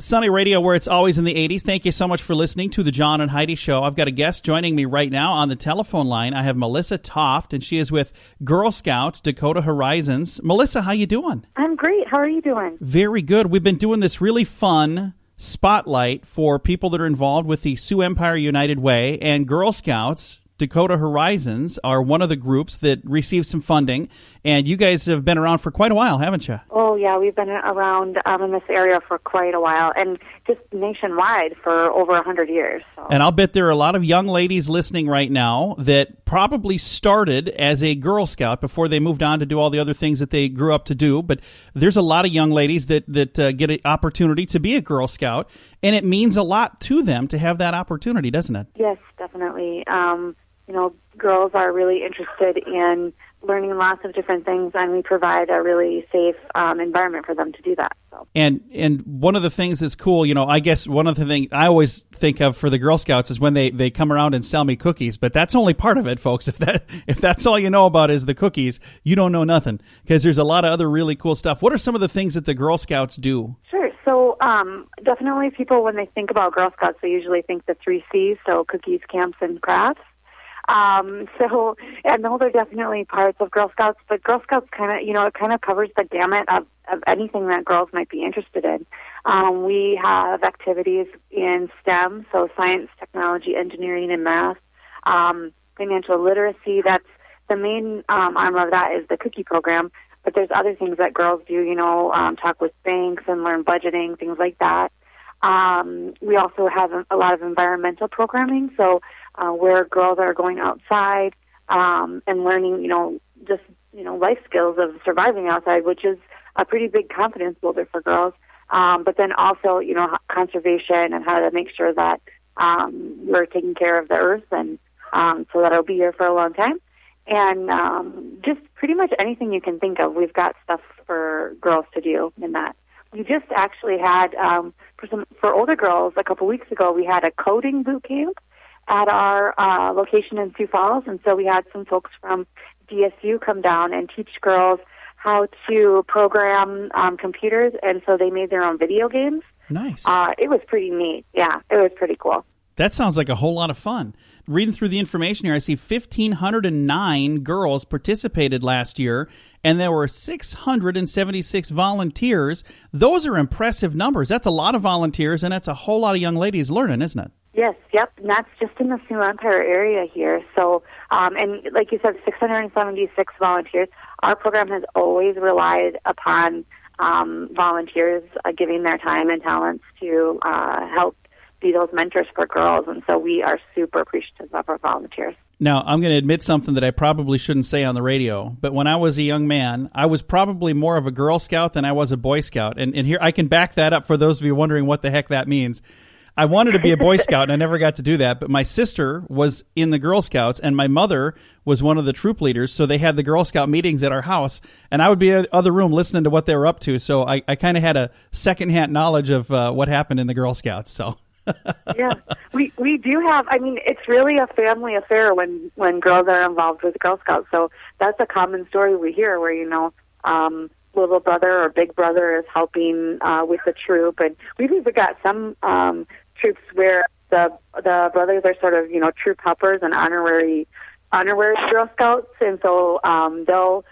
Sunny Radio, where it's always in the 80s. Thank you so much for listening to the John and Heidi Show. I've got a guest joining me right now on the telephone line. I have Melissa Toft, and she is with Girl Scouts Dakota Horizons. Melissa, how you doing? I'm great. How are you doing? Very good. We've been doing this really fun spotlight for people that are involved with the Sioux Empire United Way, and Girl Scouts Dakota Horizons are one of the groups that received some funding, and you guys have been around for quite a while, haven't you? Oh, yeah, we've been around in this area for quite a while, and just nationwide for over 100 years. So. And I'll bet there are a lot of young ladies listening right now that probably started as a Girl Scout before they moved on to do all the other things that they grew up to do, but there's a lot of young ladies that get an opportunity to be a Girl Scout, and it means a lot to them to have that opportunity, doesn't it? Yes, definitely. Girls are really interested in learning lots of different things, and we provide a really safe environment for them to do that. So. And one of the things that's cool, I guess one of the things I always think of for the Girl Scouts is when they come around and sell me cookies, but that's only part of it, folks. If that's all you know about is the cookies, you don't know nothing, because there's a lot of other really cool stuff. What are some of the things that the Girl Scouts do? Sure. So definitely people, when they think about Girl Scouts, they usually think the 3 C's, so cookies, camps, and crafts. And those are definitely parts of Girl Scouts, but Girl Scouts it kind of covers the gamut of anything that girls might be interested in. We have activities in STEM, so science, technology, engineering, and math. Financial literacy, that's the main arm of that is the cookie program, but there's other things that girls do, talk with banks and learn budgeting, things like that. We also have a lot of environmental programming, so where girls are going outside and learning, life skills of surviving outside, which is a pretty big confidence builder for girls. But then also, conservation and how to make sure that we're taking care of the earth and so that it'll be here for a long time. And just pretty much anything you can think of, we've got stuff for girls to do in that. We just actually had, for older girls, a couple weeks ago, we had a coding boot camp at our location in Sioux Falls, and so we had some folks from DSU come down and teach girls how to program computers, and so they made their own video games. Nice. It was pretty neat. Yeah, it was pretty cool. That sounds like a whole lot of fun. Reading through the information here, I see 1,509 girls participated last year, and there were 676 volunteers. Those are impressive numbers. That's a lot of volunteers, and that's a whole lot of young ladies learning, isn't it? Yes, yep, and that's just in the Sioux Empire area here. So, and like you said, 676 volunteers. Our program has always relied upon volunteers giving their time and talents to help be those mentors for girls, and so we are super appreciative of our volunteers. Now, I'm going to admit something that I probably shouldn't say on the radio, but when I was a young man, I was probably more of a Girl Scout than I was a Boy Scout, and here I can back that up for those of you wondering what the heck that means. I wanted to be a Boy Scout, and I never got to do that, but my sister was in the Girl Scouts, and my mother was one of the troop leaders, so they had the Girl Scout meetings at our house, and I would be in the other room listening to what they were up to, so I kind of had a secondhand knowledge of what happened in the Girl Scouts, so... Yeah, we do have, it's really a family affair when girls are involved with Girl Scouts, so that's a common story we hear where, little brother or big brother is helping with the troop, and we've even got some troops where the brothers are sort of, troop helpers and honorary Girl Scouts, and so they'll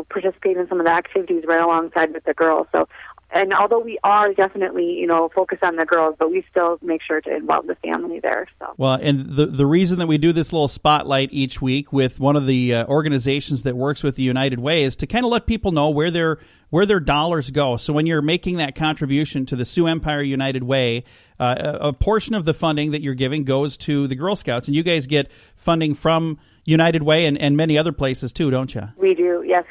participate in some of the activities right alongside with the girls, so. And although we are definitely, focused on the girls, but we still make sure to involve the family there. So. Well, and the reason that we do this little spotlight each week with one of the organizations that works with the United Way is to kind of let people know where their dollars go. So when you're making that contribution to the Sioux Empire United Way, a portion of the funding that you're giving goes to the Girl Scouts, and you guys get funding from United Way and many other places too, don't you? We do, yes.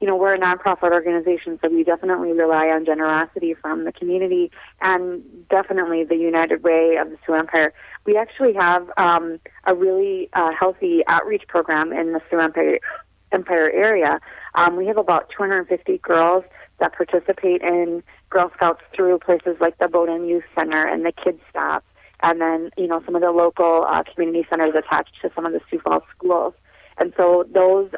We're a nonprofit organization, so we definitely rely on generosity from the community and definitely the United Way of the Sioux Empire. We actually have a really healthy outreach program in the Sioux Empire area. We have about 250 girls that participate in Girl Scouts through places like the Bowdoin Youth Center and the Kids Stop, and then, some of the local community centers attached to some of the Sioux Falls schools. And so those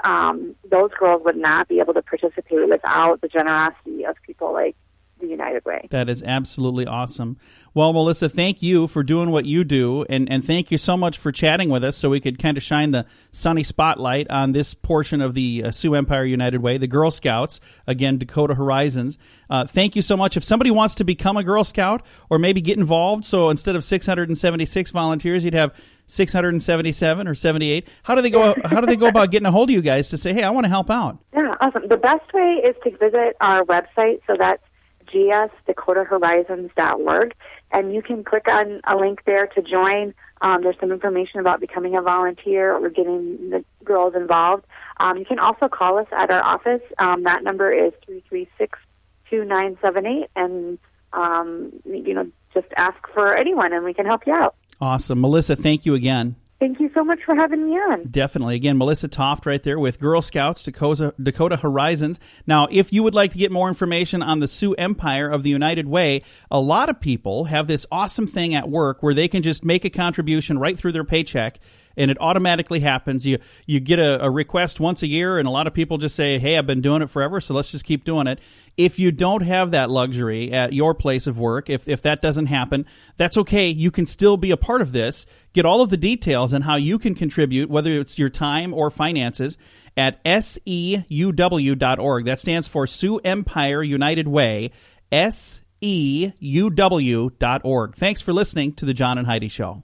girls would not be able to participate without the generosity of people like the United Way. That is absolutely awesome. Well, Melissa, thank you for doing what you do, and thank you so much for chatting with us so we could kind of shine the sunny spotlight on this portion of the Sioux Empire United Way, the Girl Scouts, again, Dakota Horizons. Thank you so much. If somebody wants to become a Girl Scout or maybe get involved, so instead of 676 volunteers, you'd have 677 or 78. How do they go about getting a hold of you guys to say, hey, I want to help out? Yeah, awesome. The best way is to visit our website, so that's gsdakotahorizons.org, and you can click on a link there to join. There's some information about becoming a volunteer or getting the girls involved. You can also call us at our office. That number is 336-2978, and just ask for anyone, and we can help you out. Awesome. Melissa, thank you again. Thank you so much for having me on. Definitely. Again, Melissa Toft right there with Girl Scouts Dakota Horizons. Now, if you would like to get more information on the Sioux Empire of the United Way, a lot of people have this awesome thing at work where they can just make a contribution right through their paycheck, and it automatically happens. You get a request once a year, and a lot of people just say, hey, I've been doing it forever, so let's just keep doing it. If you don't have that luxury at your place of work, if that doesn't happen, that's okay. You can still be a part of this. Get all of the details on how you can contribute, whether it's your time or finances, at SEUW.org. That stands for Sioux Empire United Way, SEUW.org. Thanks for listening to The John and Heidi Show.